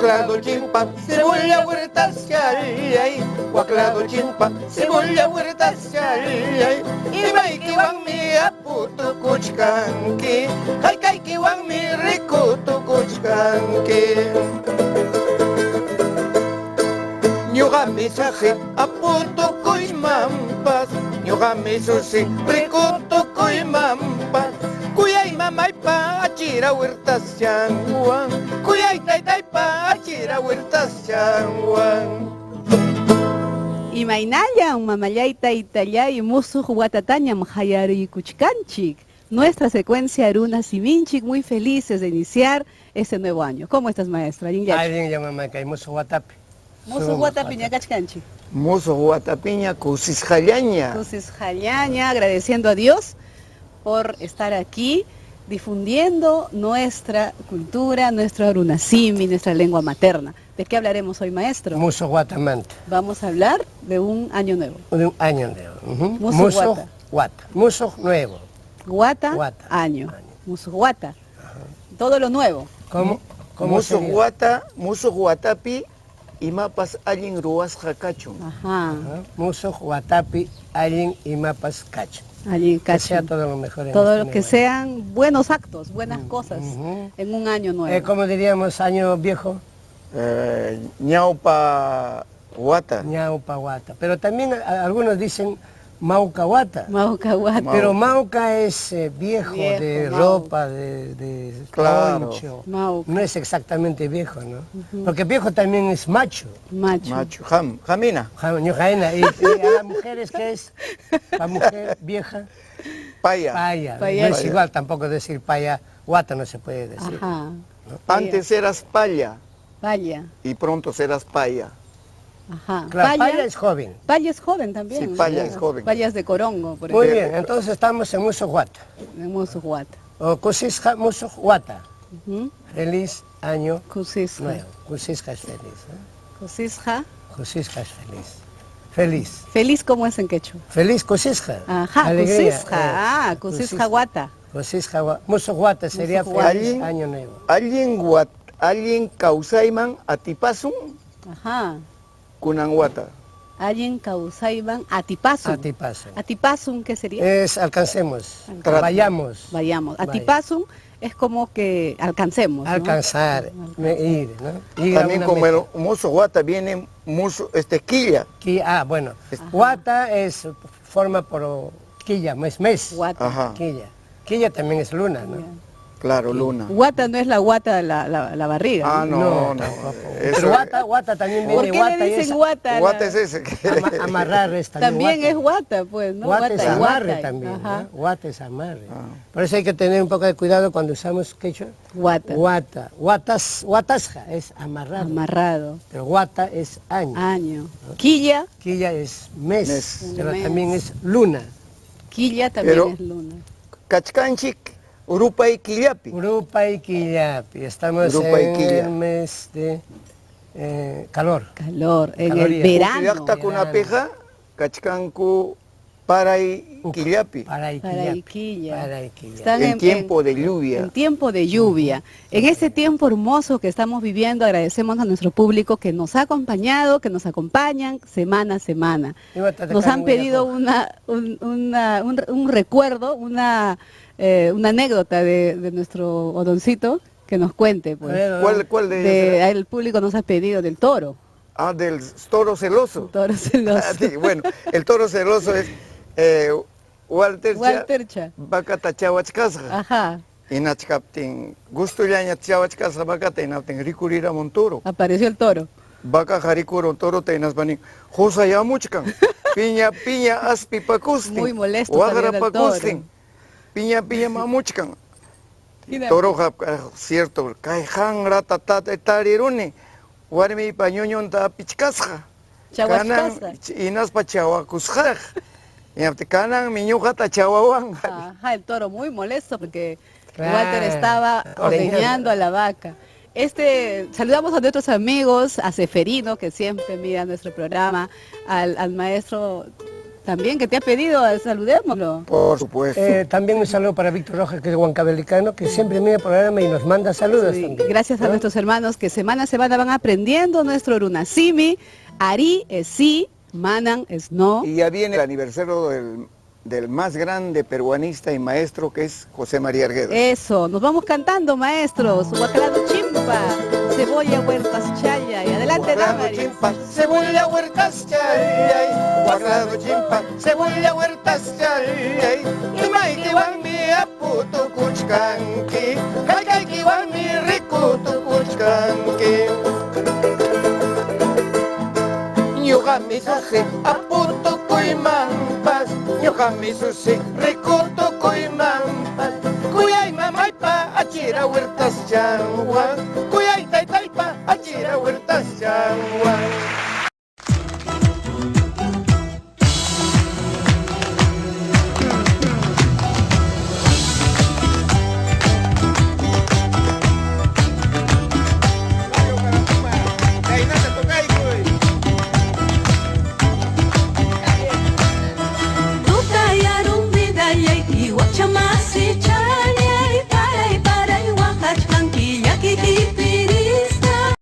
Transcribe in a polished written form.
Guaclado chimpa, cebolla huerta ay, guaclado chimpa, cebolla huerta ay, y maiki wang mi aputu kuchkanki, kaiki wang mi rikutu kuchkanki. Ñuqami susi aputu kuymampas, ñuqami susi rikutu kuymampas. Kuyay mamaypa achira huertasyanwan, kuyay taytaypa achira huertasyanwan. Imaynayan mamallayta itallay musuq watatañam hayariykuchkanchik. Nuestra secuencia Aruna Siminchik, muy felices de iniciar este nuevo año. ¿Cómo estás, maestra? Alguien llama mamá, musuq watapi. Musuq watapiña kachkanchik. Musuq watapiña kusisqallaña. Kusisqallaña, agradeciendo a Dios por estar aquí difundiendo nuestra cultura, nuestro Arunasimi, nuestra lengua materna. ¿De qué hablaremos hoy, maestro? Musuq watamanta. Vamos a hablar de un año nuevo. De un año nuevo. Musuq wata. Musuq nuevo. Wata, año. Musuq wata. Todo lo nuevo. ¿Cómo? Musuq watapi imapas allin ruwasqa kachun. Ajá. Musuq watapi allin imapas kachun. Allí que sea todo lo mejor en todo este lo que nuevo sean buenos actos, buenas cosas en un año nuevo. ¿Cómo diríamos año viejo? Ñaupa wata. Ñaupa wata. Pero también algunos dicen mauca wata. Mauca wata. Pero mauca es viejo de mauca. ropa, de Claro. poncho. Mauca. No es exactamente viejo, ¿no? Porque viejo también es macho. Macho. Jamina. Y a las mujeres, ¿qué es? La mujer vieja. Paya. Paya. Paya. No es igual tampoco decir paya, guata no se puede decir. Ajá. ¿no? Antes eras paya Paya. y pronto serás paya. Ajá. Claro, paya es joven. Paya es joven también. Sí, paya es joven. Paya es de Corongo, por Muy ejemplo. bien, entonces estamos en musuq wata. En Musuq wata. O kusisqa musuq wata. Ujú. Feliz año Kusisqa. nuevo. Kusisqa es feliz. Kusisqa. Kusisqa es feliz. Feliz. Feliz como es en quechua. Feliz kusisqa. Ajá, Alegría. kusisqa. Kusisqa wata. Kusisqa wata. Musuq wata sería Musuq wata. feliz año nuevo. Alguien kausayman atipasun Ajá. kunan wata. Alguien causaiban atipasum. Atipasum. Atipasum, ¿qué sería? Alcancemos. Trata. Vayamos. Vayamos. Vaya. Atipasum es como que alcancemos, ¿no? Alcanzar. Ir, ¿no? Ir a También una como meta. el musuq wata viene quilla. Bueno. Ajá. Wata es forma por quilla, mes. Guata. Ajá. Quilla. Quilla también es luna, ¿no? Claro, luna. Guata no es la guata de la barriga. Ah, no. tampoco. Eso- Pero wata también viene ¿Por de qué wata le y dicen es guata? Guata es ese. amarrar es También wata. es guata, pues, ¿no? Guata es y amarre guata. también, Ajá. ¿no? Guata es amarre. Ah. Por eso hay que tener un poco de cuidado cuando usamos quechua. Guata. Watasja es amarrado. Amarrado. Pero guata es año. Año. Quilla. Quilla es mes, Mes. pero Mes. también es luna. Quilla también Pero- es luna. Kachkanchik, Urupa y Quillapi. Urupa y Quillapi. Estamos Urupa y en Quilla. el mes de calor. Calor. En Calorías. el verano. Kuyakta kunapiqa, Kachkanku Paray Quillapi. Para Para Iquilla. Iquilla. Iquilla. Están En tiempo de lluvia. En tiempo de lluvia. En este tiempo hermoso que estamos viviendo, agradecemos a nuestro público que nos ha acompañado, que nos acompañan semana a semana. Nos han pedido un recuerdo, una anécdota de nuestro odoncito que nos cuente. Pues. ¿Cuál de ellas era? El público nos ha pedido del toro. Ah, del toro celoso. Toro celoso. Ah, sí, bueno, el toro celoso es Walter Cha. Bacata chawachkasqa. Ajá. Inachkaptin, gusto llaña chawachkasqa bacata inaptin rikurira montoro. Apareció el toro. Vaca jarikuro toro teinas banin. Josa ya muchkan. Piña aspi pakustin. Muy molesto Wagra también el pakustin. Piña mamuchkan. Mira. Toro cierto. Kaihan ratatat etariruni. Warmi pañoñonta pichkasqa. Chawachkasqa. Inas pachawakusqa. Y kanan miñujata chawawan. Ajá, el toro muy molesto porque Claro. Walter estaba ordeñando a la vaca. Saludamos a nuestros amigos, a Seferino, que siempre mira nuestro programa, al maestro también que te ha pedido, saludémoslo. Por supuesto. También un saludo para Víctor Rojas, que es huancabelicano, que siempre mira el programa y nos manda saludos Sí, también. gracias a ¿no? nuestros hermanos que semana a semana van aprendiendo nuestro Runasimi. Ari es sí, Manan es no. Y ya viene el aniversario del más grande peruanista y maestro que es José María Arguedas. Eso, nos vamos cantando, maestros. Huacalado chimpa, cebolla, huertas, chaya. Y adelante, Guardado Damaris. chimpa, cebolla, huertas, chay, guardado chimpa, cebolla, huertas, chay, y maiki wami aputu kuchkanki, haikaki wami rikutu kuchkanki. Ñuqami susi aputu kuymampas, ñuqami susi rikutu kuymampas, kuyay mamaypa achira huertas chanwa,